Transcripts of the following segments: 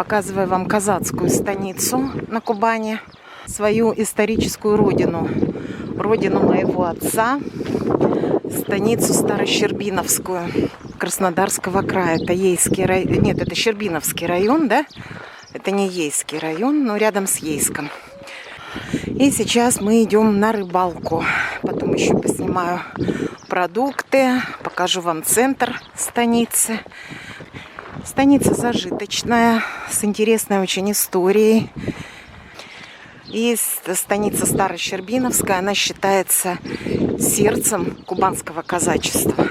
Показываю вам казацкую станицу на Кубани, свою историческую родину, родину моего отца, станицу Старощербиновскую Краснодарского края. Это Ейский район, нет, это Щербиновский район, да? Это не Ейский район, но рядом с Ейском. И сейчас мы идем на рыбалку. Потом еще поснимаю продукты, покажу вам центр станицы. Станица зажиточная, с интересной очень историей. И станица Старощербиновская, она считается сердцем кубанского казачества.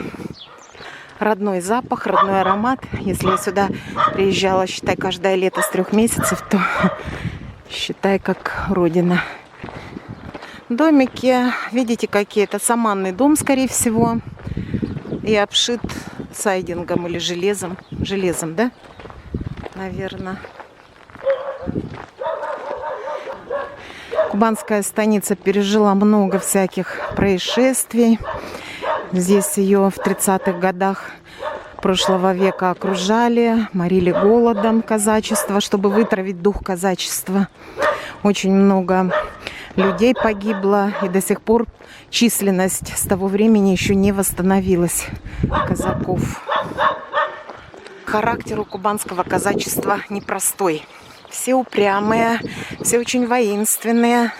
Родной запах, родной аромат. Если я сюда приезжала, считай, каждое лето с 3 месяцев, то считай, как родина. Домики, видите, какие? Это саманный дом, скорее всего. И обшит сайдингом или железом. Железом, да? Наверное. Кубанская станица пережила много всяких происшествий. Здесь ее в 30-х годах прошлого века окружали, морили голодом казачество, чтобы вытравить дух казачества. Очень много людей погибло, и до сих пор численность с того времени еще не восстановилась казаков. Характер у кубанского казачества непростой. Все упрямые, все очень воинственные.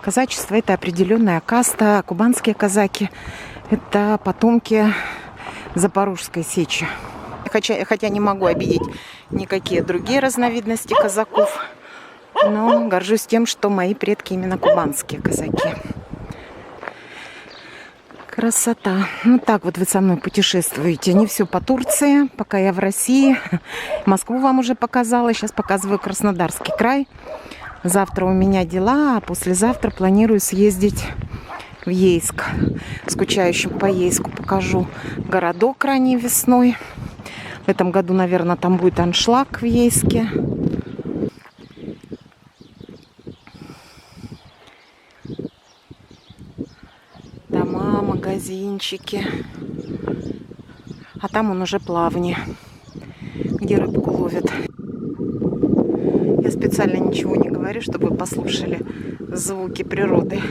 Казачество – это определенная каста, а кубанские казаки – это потомки Запорожской сечи. Хотя не могу обидеть никакие другие разновидности казаков, но горжусь тем, что мои предки именно кубанские казаки. Красота. Ну так вот вы со мной путешествуете. Не все по Турции, пока я в России. Москву вам уже показала, сейчас показываю Краснодарский край. Завтра у меня дела, а послезавтра планирую съездить в Ейск. Скучающим по Ейску покажу городок ранней весной. В этом году, наверное, там будет аншлаг в Ейске. Дома, магазинчики. А там он уже плавни, где рыбку ловят. Я специально ничего не говорю, чтобы вы послушали звуки природы.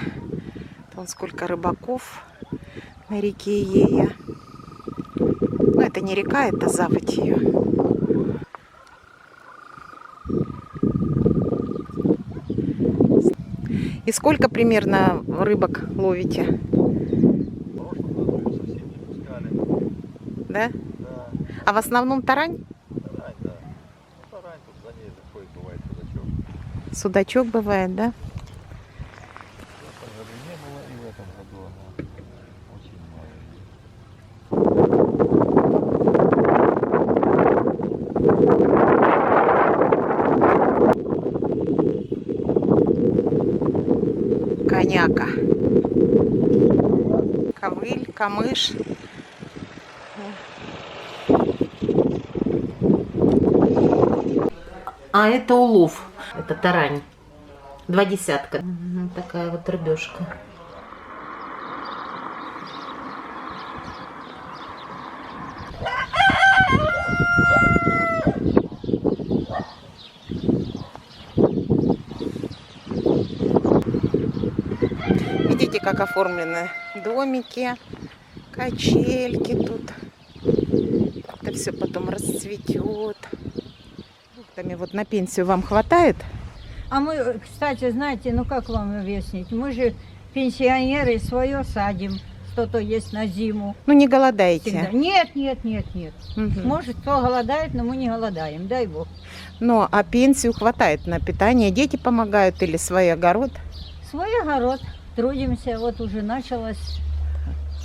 Вон сколько рыбаков на реке Ея. Ну, это не река, это заводь ее. И сколько примерно рыбок ловите? Да? Да. А в основном тарань? Тарань, да. Тарань, тут за ней заходит, бывает судачок. Судачок бывает, да? В этом году не было, и в этом году она очень малая. Коняка. Ковыль, камыш. А это улов. Это тарань. 2 десятка. Угу, такая вот рыбешка. Видите, как оформлены домики, качельки тут. Это все потом расцветет. Вот на пенсию вам хватает? А мы, кстати, знаете, ну как вам объяснить? Мы же пенсионеры свое садим, что-то есть на зиму. Ну не голодаете? Всегда. Нет, нет, нет, нет. Угу. Может, кто голодает, но мы не голодаем, дай бог. Ну, а пенсию хватает на питание? Дети помогают или свой огород? Свой огород, трудимся, вот уже началась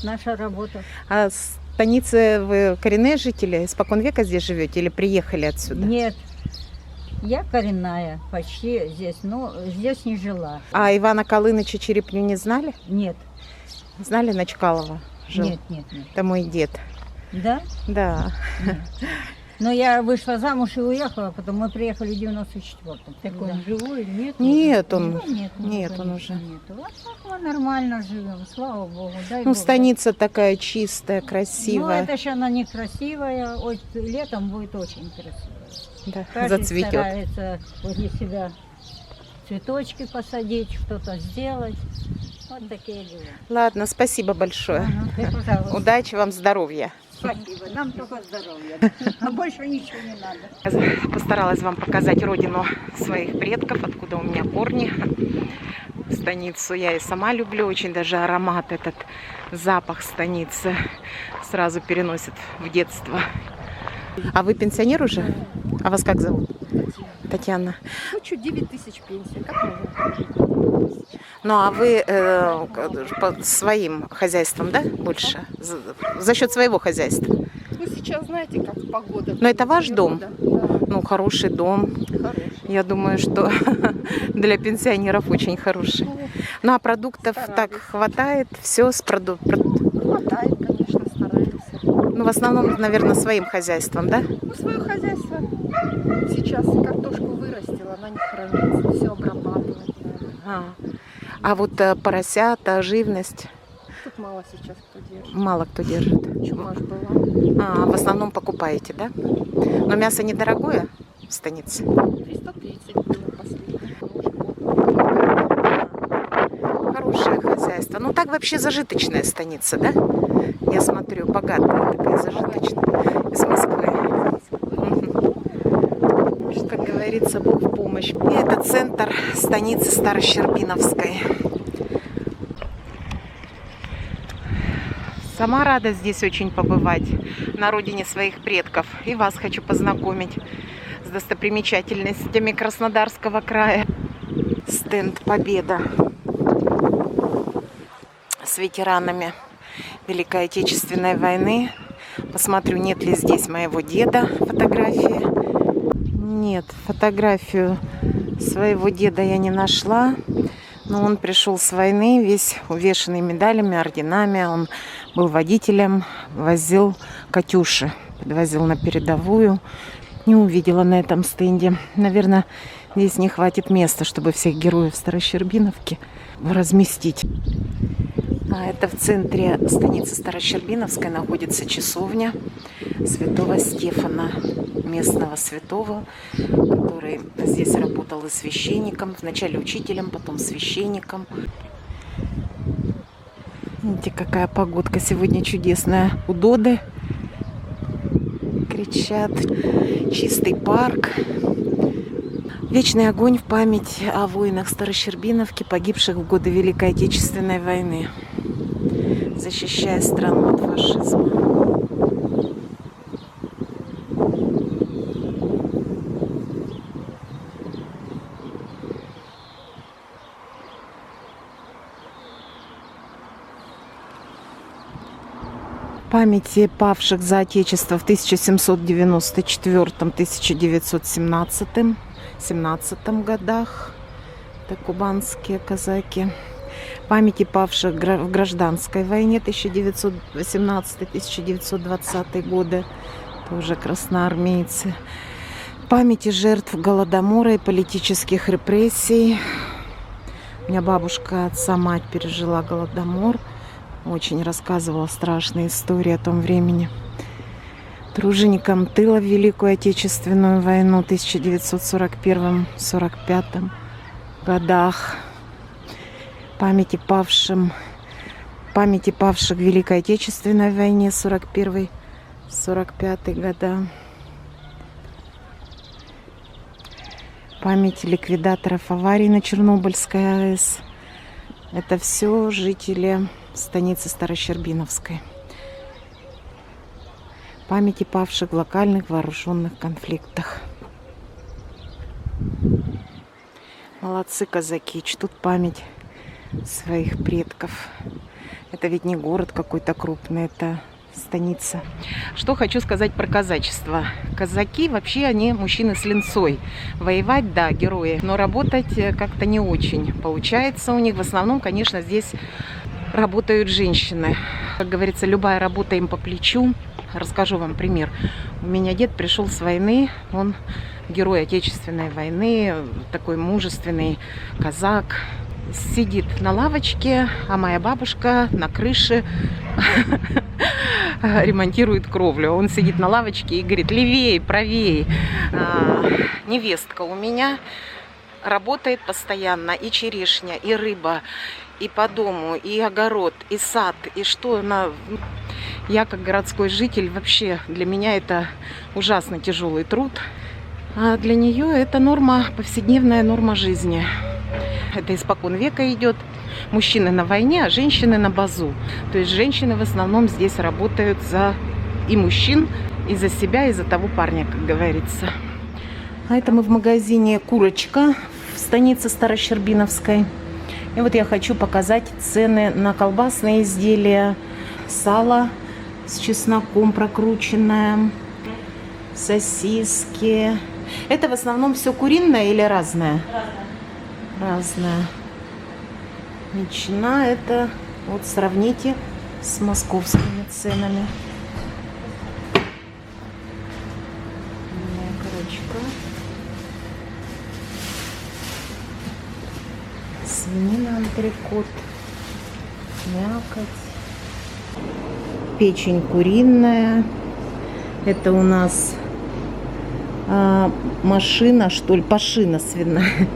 наша работа. А в станице вы коренные жители? Испокон века здесь живете или приехали отсюда? Нет. Я коренная, почти здесь, но здесь не жила. А Ивана Колыныча Черепню не знали? Нет. Знали, на Чкалова жил? Нет, нет, нет. Это мой дед. Да? Да. Нет. Но я вышла замуж и уехала, потом мы приехали в 94-м. Так он живой или нет? Нет, он, нет, он уже. Нет. Вот так мы нормально живем, слава богу. Дай Ну, бог. станица такая чистая, Ну, красивая. это еще она некрасивая, летом будет очень красивая. Да, Каждый зацветет. старается возле себя цветочки посадить, что-то сделать. Вот такие дела. Ладно, спасибо большое. Пожалуйста. Удачи вам, здоровья. Спасибо. Нам только здоровья. А больше ничего не надо. Постаралась вам показать родину своих предков, откуда у меня корни. Станицу я и сама люблю, очень даже аромат, этот запах станицы сразу переносит в детство. А вы пенсионер уже? А вас как зовут? Татьяна. Ну, чуть 9 тысяч пенсии. Как можно? Ну, а вы по своим хозяйством, да, больше? За счет своего хозяйства? Ну, сейчас знаете, как погода. Но это ваш дом? Да, Ну, хороший дом. хороший. Я думаю, что для пенсионеров очень хороший. Ну, а продуктов так хватает? Все с Хватает, конечно, стараемся. Ну, в основном, наверное, своим хозяйством, да? Ну, свое хозяйство. Сейчас картошку вырастила, она не хранится. Все обрабатывать надо. А вот поросята, живность Тут мало сейчас кто держит. мало кто держит. Чума ж была. В основном покупаете, да? Но мясо недорогое в станице? 330 было последний. Хорошее хозяйство. Ну, так вообще зажиточная станица, да? Я смотрю, богатая такая зажиточная. Из Москвы. Как говорится, Бог в помощь. И это центр станицы Старощербиновской. Сама рада здесь очень побывать, на родине своих предков. И вас хочу познакомить с достопримечательностями Краснодарского края. Стенд «Победа» с ветеранами Великой Отечественной войны. Посмотрю, нет ли здесь моего деда фотографии. Нет, фотографию своего деда я не нашла. Но он пришел с войны, весь увешанный медалями, орденами. Он был водителем, возил «Катюши», подвозил на передовую. Не увидела на этом стенде. Наверное, здесь не хватит места, чтобы всех героев Старощербиновки разместить. А это в центре станицы Старощербиновской находится часовня святого Стефана, местного святого, который здесь работал и священником, вначале учителем, потом священником. Видите, какая погодка сегодня чудесная. Удоды кричат. Чистый парк. Вечный огонь в память о воинах Старощербиновки, погибших в годы Великой Отечественной войны, защищая страну от фашизма. Памяти павших за Отечество в 1794-1917 годах. Это кубанские казаки. Памяти павших в гражданской войне 1918-1920 годы. Тоже красноармейцы. Памяти жертв Голодомора и политических репрессий. У меня бабушка, отца, мать пережила Голодомор. Очень рассказывала страшные истории о том времени. Труженикам тыла в Великую Отечественную войну 1941-1945 годах. Памяти павших в Великой Отечественной войне 1941-1945 года. Память ликвидаторов аварий на Чернобыльской АЭС. Это все жители станицы Старощербиновской. Памяти павших в локальных вооруженных конфликтах. Молодцы казаки, чтут память своих предков. Это ведь не город какой-то крупный, это станица. Что хочу сказать про казачество. Казаки вообще, они мужчины с линцой. Воевать, да, герои, но работать как-то не очень получается у них. В основном, конечно, здесь работают женщины. Как говорится, любая работа им по плечу. Расскажу вам пример. У меня дед пришел с войны, он герой Отечественной войны, такой мужественный казак. Сидит на лавочке, а моя бабушка на крыше ремонтирует кровлю. Он сидит на лавочке и говорит: левее, правее. Невестка у меня работает постоянно, и черешня, и рыба, и по дому, и огород, и сад, и что она... Я, как городской житель, вообще для меня это ужасно тяжелый труд. А для нее это норма, повседневная норма жизни. Это испокон века идет. Мужчины на войне, а женщины на базу. То есть женщины в основном здесь работают за и мужчин, и за себя, и за того парня, как говорится. А это мы в магазине «Курочка» в станице Старощербиновской. И вот я хочу показать цены на колбасные изделия, сало с чесноком прокрученное, сосиски. Это в основном все куриное или разное? Разное. Ветчина, это вот сравните с московскими ценами. Корочка. Свинина, антрекот, мякоть, печень куриная. Это у нас машина, что ли, пашина свиная.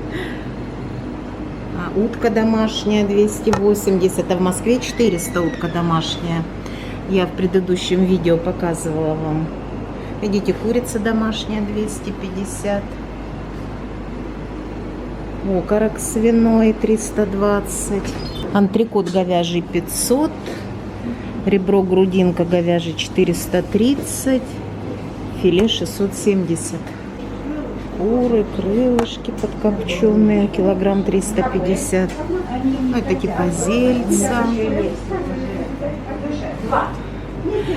Утка домашняя 280, а в Москве 400 утка домашняя. Я в предыдущем видео показывала вам. Видите, курица домашняя 250. Окорок свиной 320. Антрекот говяжий 500. Ребро грудинка говяжий 430. Филе 670. Куры, крылышки подкопченые, килограмм 350. Ну, это типа зельца.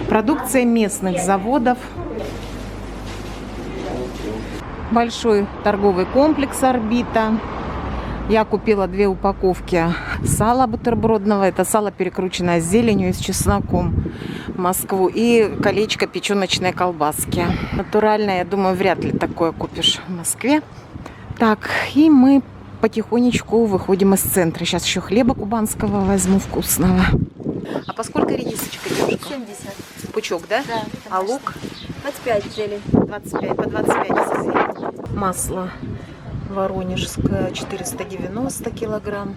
Продукция местных заводов. Большой торговый комплекс «Орбита». Я купила 2 упаковки сала бутербродного. Это сало, перекрученное с зеленью и с чесноком, в Москву. И колечко печеночной колбаски. Натуральное, я думаю, вряд ли такое купишь в Москве. Так, и мы потихонечку выходим из центра. Сейчас еще хлеба кубанского возьму вкусного. А поскольку редисочка, девушка? 70. Пучок, да? Да. А лук? 25 зелень. 25, по 25 зелень. Масло воронежское 490 килограмм,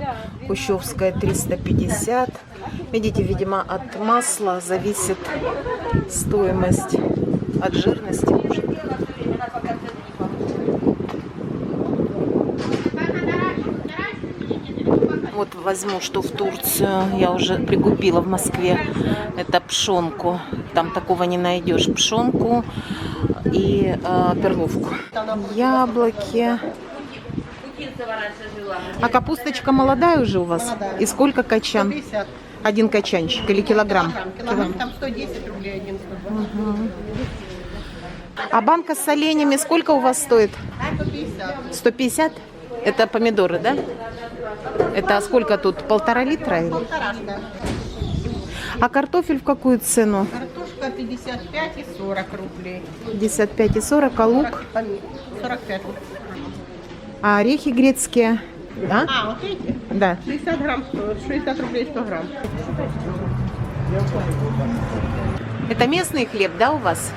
кущевское 350. Видите, видимо, от масла зависит стоимость, от жирности, может быть. Вот возьму, что в Турцию я уже прикупила в Москве. Это пшенку. Там такого не найдешь. Пшенку и перловку. Яблоки. А капусточка молодая уже у вас? Молодая. И сколько качан? 150. Один качанчик или килограмм? Килограмм там 110 рублей один. А банка с оленями сколько у вас стоит? 150. 150? Это помидоры, да? Это сколько тут? 1,5 литра? Или? Полторашка. А картофель в какую цену? Картошка 55 и 40 рублей. 55 и 40, а лук? 45. А орехи грецкие? Да? А, вот эти? Да. 60 грамм стоит, 60 рублей 100 грамм. Это местный хлеб, да, у вас?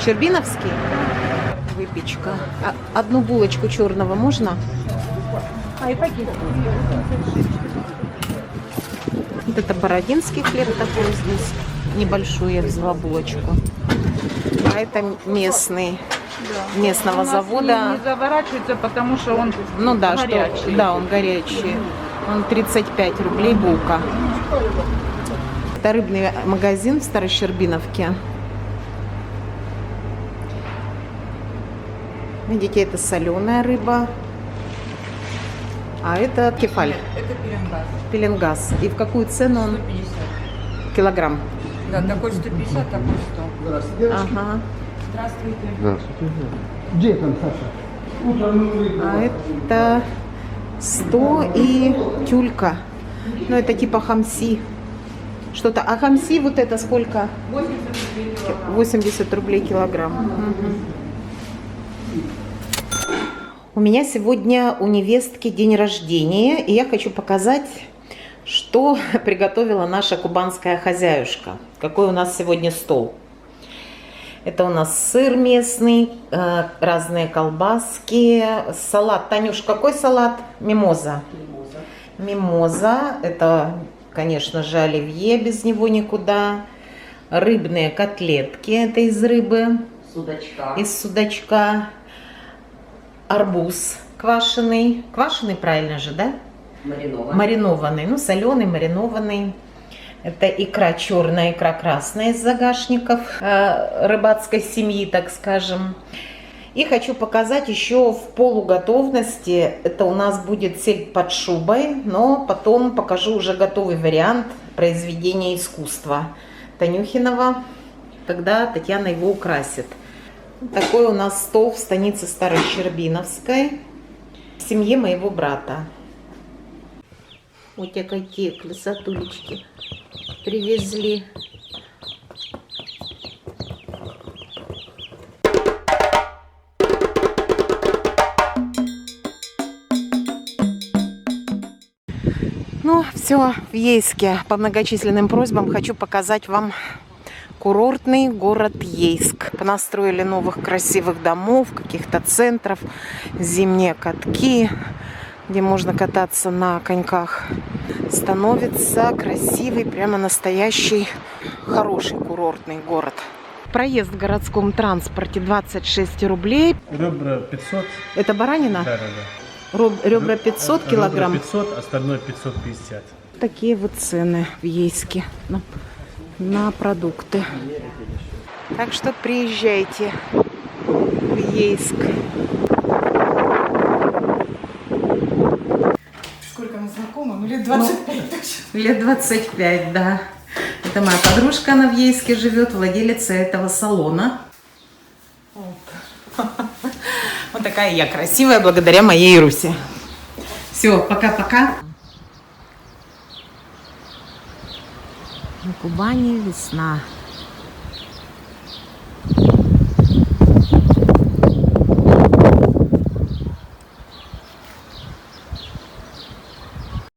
Щербиновский? Выпечка. А одну булочку черного можно? А и пакет. Вот это бородинский хлеб такой здесь. Небольшую я взяла булочку. А это местный. Местного завода. Не заворачивается, потому что он Ну да, горячий. что, да, он горячий. Он 35 рублей булка. Это рыбный магазин в Старощербиновке. Видите, это соленая рыба. А это кефаль. Это пеленгаз. Пеленгаз. И в какую цену он? 150. Килограмм. Да, такой 150, такой 100. Ага. Здравствуйте. Где там, Саша? А это 100 и тюлька. Ну, это типа хамси. Что-то. А хамси вот это сколько? 80 рублей килограмм. Мгм. У меня сегодня у невестки день рождения, и я хочу показать Что приготовила наша кубанская хозяюшка? Какой у нас сегодня стол? Это у нас сыр местный, разные колбаски, салат. Танюш, какой салат? Мимоза. Мимоза. Это, конечно же, оливье, без него никуда. Рыбные котлетки, это из рыбы. Судачка. Из судачка. Арбуз квашеный. Квашеный, правильно же, да? Маринованный. Маринованный, ну, соленый, маринованный. Это икра черная, икра красная из загашников рыбацкой семьи, так скажем. И хочу показать еще в полуготовности. Это у нас будет сельдь под шубой, но потом покажу уже готовый вариант произведения искусства Танюхинова, когда Татьяна его украсит. Такой у нас стол в станице Старощербиновской в семье моего брата. Вот какие красотулечки привезли. Ну, все в Ейске. По многочисленным просьбам хочу показать вам курортный город Ейск. Понастроили новых красивых домов, каких-то центров, зимние катки, где можно кататься на коньках. Становится красивый, прямо настоящий, хороший курортный город. Проезд в городском транспорте 26 рублей. Ребра 500. Это баранина? Да, да, да. Ребра 500 килограмм. Ребра 500, остальное 550. Такие вот цены в Ейске на продукты. Так что приезжайте в Ейск. Сколько мы знакомы? Ну, лет 25 точно. Лет 25, да. Это моя подружка, она в Ейске живет, владелица этого салона. Вот такая я красивая, благодаря моей Русе. Все, пока-пока. На Кубани весна.